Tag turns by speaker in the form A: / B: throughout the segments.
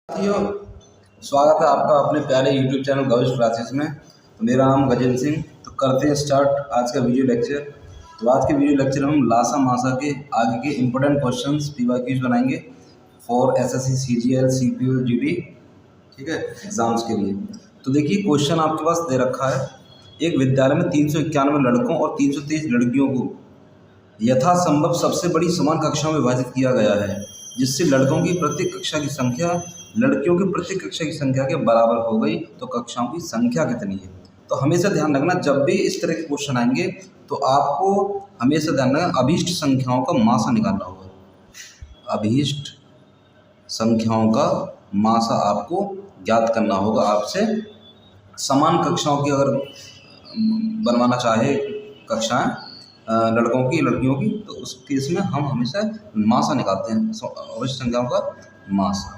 A: साथियों, स्वागत है आपका अपने प्यारे YouTube चैनल गविश क्लासेस में। तो मेरा नाम गजेंद्र सिंह। तो करते हैं स्टार्ट आज का वीडियो लेक्चर। तो आज के वीडियो लेक्चर में हम लासा मासा के आगे के इम्पोर्टेंट क्वेश्चंस PYQs बनाएंगे for SSC CGL CPO GD, ठीक है, एग्जाम्स के लिए। तो देखिए क्वेश्चन आपके पास दे रखा है। एक विद्यालय में 391 लड़कों और 323 लड़कियों को यथासंभव सबसे बड़ी समान कक्षाओं में विभाजित किया गया है, जिससे लड़कों की प्रत्येक कक्षा की संख्या लड़कियों की प्रत्येक कक्षा की संख्या के बराबर हो गई। तो कक्षाओं की संख्या कितनी है? तो हमेशा ध्यान रखना, जब भी इस तरह के क्वेश्चन आएंगे तो आपको हमेशा ध्यान रखना अभीष्ट संख्याओं का मासा निकालना होगा। अभीष्ट संख्याओं का मासा आपको ज्ञात करना होगा। आपसे समान कक्षाओं की अगर बनवाना चाहे कक्षाएं लड़कों की लड़कियों की, तो उस केस में हम हमेशा मासा निकालते हैं, अभीष्ट संख्याओं का मासा।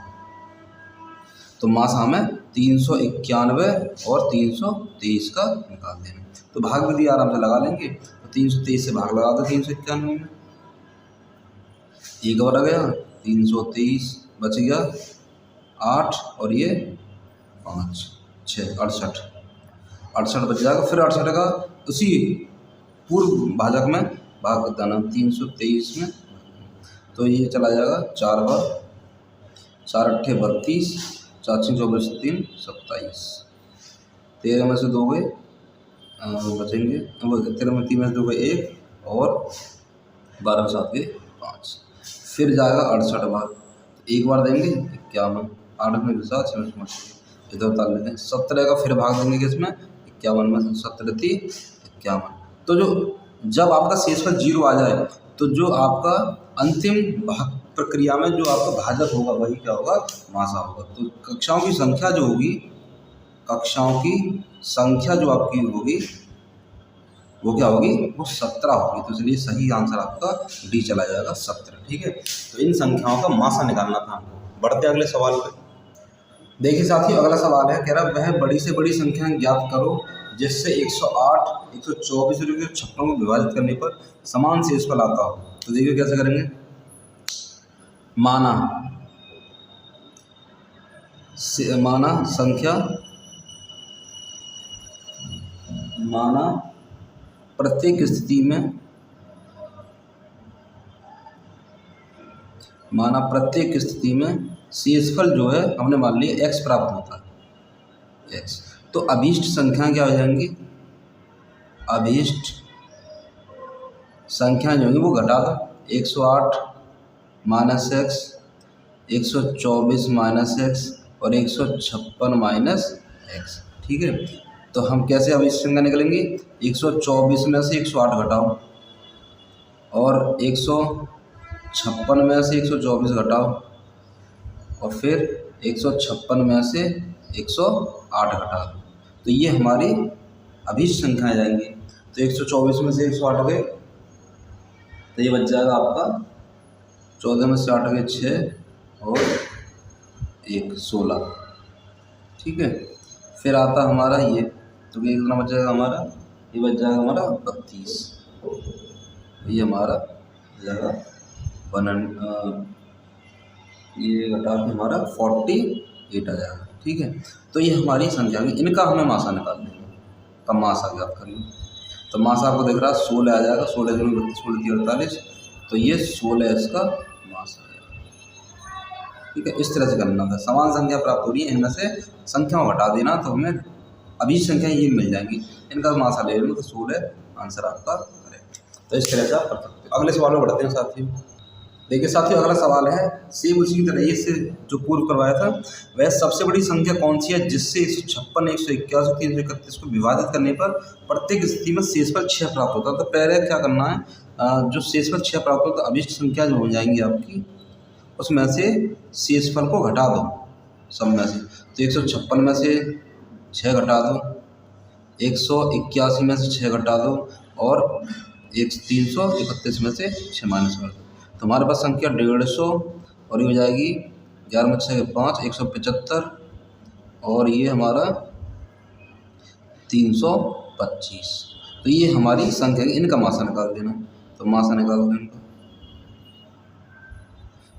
A: तो मासा हमें 391 और 323 का निकाल देना। तो भाग विधि आराम से लगा लेंगे। तो 323 से भाग लगा दो 391 में, एक और आ गया 323 बच गया 8 और ये 5 6 68 बच जाएगा। फिर 68 का उसी पूर्व भाजक में भाग देना 323 में। तो ये चला जाएगा 4 बार, 4 अट्ठे 32, 4 6 24 3 27, 13 में से 2 गए बचेंगे, 13 में 3 में से 2 गए 1 और 12 में 7 गए 5। फिर जाएगा 68 बार, एक बार देंगे 51, 8 में 7 6 में 5 इधर उतार लेते हैं। 17 का फिर भाग देंगे किसमें 51 में, 17 थी 51। तो जब आपका शेषफल 0 आ जाए तो जो आपका अंतिम भाग प्रक्रिया में जो आपका भाजक होगा वही क्या होगा, मासा होगा। तो कक्षाओं की संख्या जो होगी, कक्षाओं की संख्या जो आपकी होगी वो क्या होगी, वो 17 होगी। तो इसलिए सही आंसर आपका डी चला जाएगा 17, ठीक है। तो इन संख्याओं का मासा निकालना था हमको। बढ़ते अगले सवाल पे। देखिए साथियों, अगला सवाल है, कह रहा वह बड़ी से बड़ी संख्याएं ज्ञात करो जिससे 108, 124 और 156 को विभाजित करने पर समान शेषफल आता हो। तो देखिए कैसे करेंगे। माना संख्या, माना प्रत्येक स्थिति में शेषफल जो है हमने मान लिया x प्राप्त होता है, x। तो अभीष्ट संख्या क्या हो जाएंगी, अभीष्ट संख्या जो होंगी वो घटा दो। 108 माइनस x, 124 माइनस x और 156 माइनस x, ठीक है। तो हम कैसे अभीष्ट संख्या निकलेंगे, 124 में से 108 घटाओ और 156 में से 124 घटाओ और फिर 156 में से 108 घटा दो। तो ये हमारी अभीष्ट संख्याएं जाएंगी। तो 124 में से 108 गए तो ये बच जाएगा आपका 14 में से 8 गए 6 और 1 16, ठीक है। फिर आता हमारा ये, तो ये कितना बच जाएगा हमारा, ये बच जाएगा हमारा 32। ये हमारा जाएगा ये घटा के हमारा 48 आ जाएगा, ठीक है। तो ये हमारी संख्या है, इनका हमें मासा निकाल देंगे। तब मासा ज्ञात करेंगे। तो मासा आपको दिख रहा है 16 आ जाएगा, 16 दूनी 32, 16 तीन 48। तो ये 16 इसका मासा है, ठीक है। इस तरह से करना था। समान संख्या प्राप्त हो रही है, इनमें से संख्या घटा देना तो हमें अभी संख्या ये मिल जाएंगी, इनका मासा ले लेंगे। तो 16 आंसर आपका करेक्ट। तो इस तरह से आप कर सकते हो। अगले सवाल में बढ़ते हैं साथियों। देखिए साथियों, अगला सवाल है सेम उसी की तरह से जो पूर्व करवाया था। वह सबसे बड़ी संख्या कौन सी है जिससे 156, 181, 331 को विभाजित करने पर प्रत्येक स्थिति में शेषफल 6 प्राप्त होता है। तो पहले क्या करना है, जो शेषफल 6 प्राप्त होता है, अभीष्ट संख्या जो हो जाएंगी आपकी, उसमें से शेषफल को घटा दो सब में से। तो 156 में से 6 घटा दो, 181 में से 6 घटा दो और 331 में से 6 माइनस कर दो। तो हमारे पास संख्या 150 और ये हो जाएगी 11 में 6 5, 175 और ये हमारा 325। तो ये हमारी संख्या, इनका मासा निकाल देना। तो मासा निकाल दो इनका।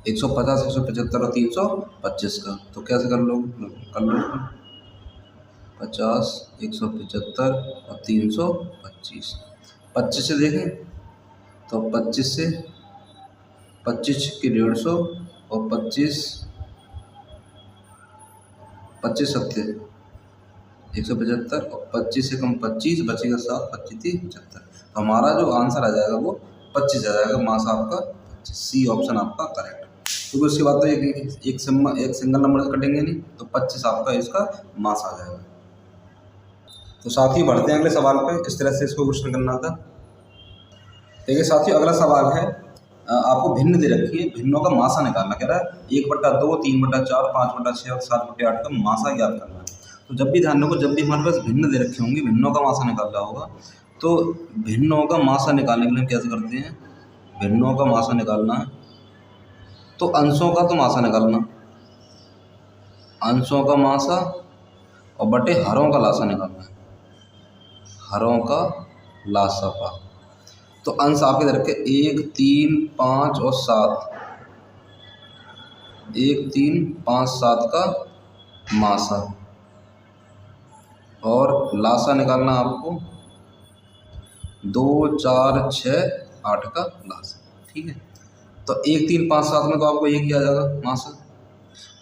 A: 150, 175 और 325 का, तो कैसे कर लो 50, 175 और 325। 25 से देखें तो 25 से 25 की 150 और 25 सत्ते 175 और 25 से कम 25 बचेगा 7, 25 3 75। तो हमारा जो आंसर आ जाएगा वो 25 आ जाएगा, मास आपका 25। सी ऑप्शन आपका करेक्ट। क्योंकि उसके बाद तो एक सिंगल नंबर से कटेंगे नहीं, तो 25 आपका इसका मास आ जाएगा। तो साथियों बढ़ते हैं अगले सवाल पे। इस तरह से इसको क्वेश्चन करना था। देखिए साथियों अगला सवाल है, आपको भिन्न दे रखी है, भिन्नों का मासा निकालना कह रहा है। 1/2, 3/4, 5/6 और 7/8 का मासा ज्ञात करना है। तो जब भी ध्यान रखो, जब भी हमारे पास भिन्न दे रखे होंगे, भिन्नों का मासा निकालना होगा, तो भिन्नों का मासा निकालने के लिए हम कैसे करते हैं, भिन्नों का मासा निकालना है तो अंशों का तो मासा निकालना, अंशों का मासा और बटे हरों का लासा निकालना है, हरों का लासा पा। तो अंश आपके इधर के 1, 3, 5 और 7, 1, 3, 5, 7 का मासा, और लासा निकालना आपको 2, 4, 6, 8 का लासा। ठीक है, तो 1, 3, 5, 7 में तो आपको एक ही आ जाएगा मासा,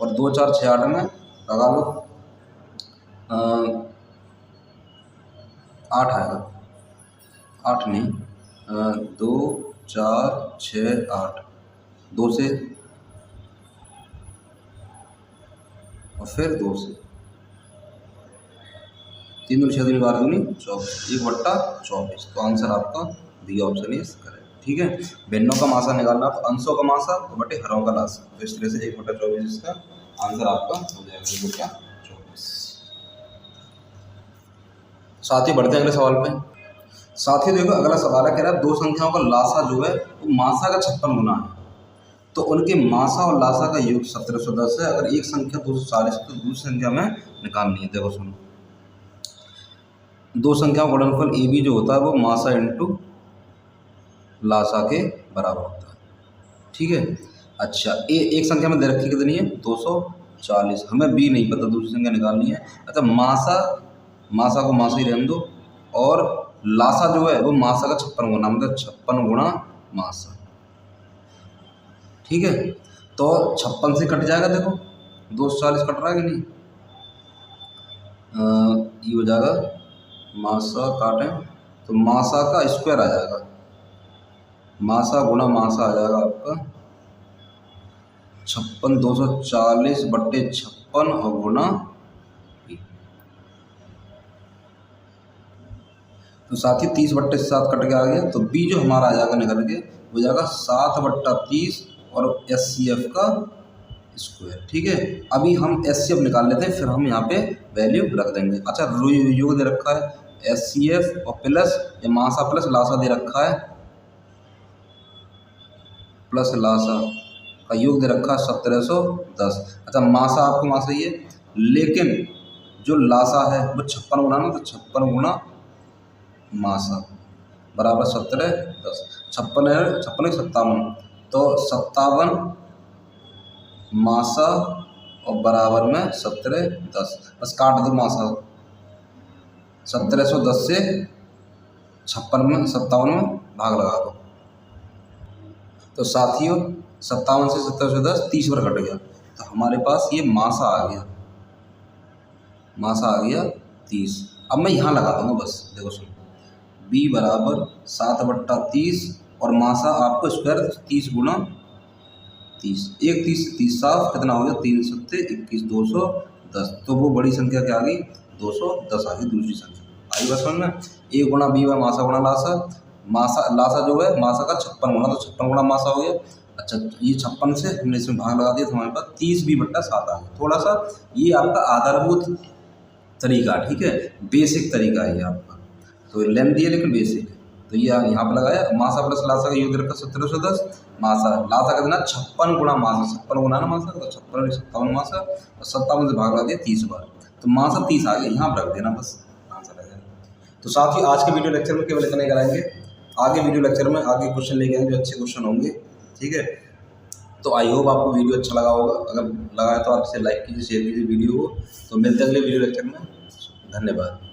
A: और 2, 4, 6, 8 में लगा लो 8 आएगा, 8 नहीं 2, 4, 6, 8, 2 से और फिर 2 से 3 दूनी 6 दूनी 12 दूनी 24, 1/24। तो आंसर आपका बी ऑप्शन इज करेक्ट। ठीक है, भिन्नों का मासा निकालना तो अंशों का मासा बटे हरों का लासा, तो इस तरह से 1/24 इसका आंसर आपका हो जाएगा 1/24। साथ ही बढ़ते हैं अगले सवाल पे। साथ ही देखो अगला सवाल है, कह रहा है दो संख्याओं का लासा जो है वो मासा का 56 गुना है, तो उनके मासा और लासा का योग 1710 है। अगर एक संख्या 240 तो दूसरी संख्या में निकालनी है। देखो सुनो, दो संख्याओं का गुणनफल ए बी जो होता है वो मासा इंटू लासा के बराबर होता है। ठीक है, अच्छा एक संख्या में दे रखी कितनी है 240, हमें बी नहीं पता, दूसरी संख्या निकालनी है। अच्छा मासा को मासा ही रहने दो, और लासा जो है वो मासा का 56 गुना, मतलब 56 गुणा मासा। ठीक है, तो 56 से कट जाएगा, देखो 240 कट रहा है कि नहीं, ये हो जाएगा मासा काटें तो मासा का स्क्वायर आ जाएगा, मासा गुणा मासा आ जाएगा आपका 56, 240 बट्टे 56 और गुणा बी। तो साथ ही 30/7 कट के आ गया, तो बी जो हमारा आ जाएगा निकल के हो जाएगा 7/30 और SCF का स्क्वायर। ठीक है, अभी हम SCF निकाल लेते हैं, फिर हम यहाँ पे वैल्यू रख देंगे। अच्छा योग दे रखा है SCF और प्लस या मासा प्लस लासा दे रखा है, प्लस लासा का योग दे रखा है 1710। अच्छा मासा आपको मासा ही है, लेकिन जो लासा है वो 56 गुना ना, तो 56 गुणा मासा बराबर 1710। 56 है 57, तो 57 मासा और बराबर में 1710, बस काट दो मासा, 1710 से 57 में भाग लगा दो, तो साथियों 57 से 1710 30 पर कट गया, तो हमारे पास ये मासा आ गया, मासा आ गया 30। अब मैं यहाँ लगा दूंगा बस, देखो सुनो, b बराबर 7/30 और मासा आपको स्क्वायर 30 गुणा 30, 1 30 30 साफ कितना हो गया 3 7 21 210, तो वो बड़ी संख्या क्या आ गई 210 आ गई, दूसरी संख्या आई बस में। a गुणा b बाय मासा गुणा लासा, मासा लासा जो है मासा का 56 गुणा, तो 56 गुणा मासा हो गया। अच्छा ये 56 से हमने इसमें भाग लगा दिया, तो हमारे पास 30b/7 आ गया। थोड़ा सा ये आपका आधारभूत तरीका, ठीक है, बेसिक तरीका है ये आपका, तो लेंथी है लेकिन बेसिक है। तो ये यहाँ पर लगाया, मासा प्लस लासा का योग रखा 1710, मासा लासा का देना 56 गुणा मासा, 56 गुणा ना मासा का, तो 56 57 मासा और 57 से भाग लगा दिया 30 बार, तो मासा 30 आ गया, यहाँ पर रख देना बस आंसर आ जाएगा। तो साथ ही आज के वीडियो लेक्चर में केवल इतना ही कराएंगे, आगे वीडियो लेक्चर में आगे क्वेश्चन लेके आएंगे जो अच्छे क्वेश्चन होंगे। ठीक है, तो तो आई होप आपको वीडियो अच्छा लगा होगा, अगर लगा है तो आप इसे लाइक कीजिए, शेयर कीजिए वीडियो को। तो मिलते हैं अगले वीडियो लेक्चर में। धन्यवाद।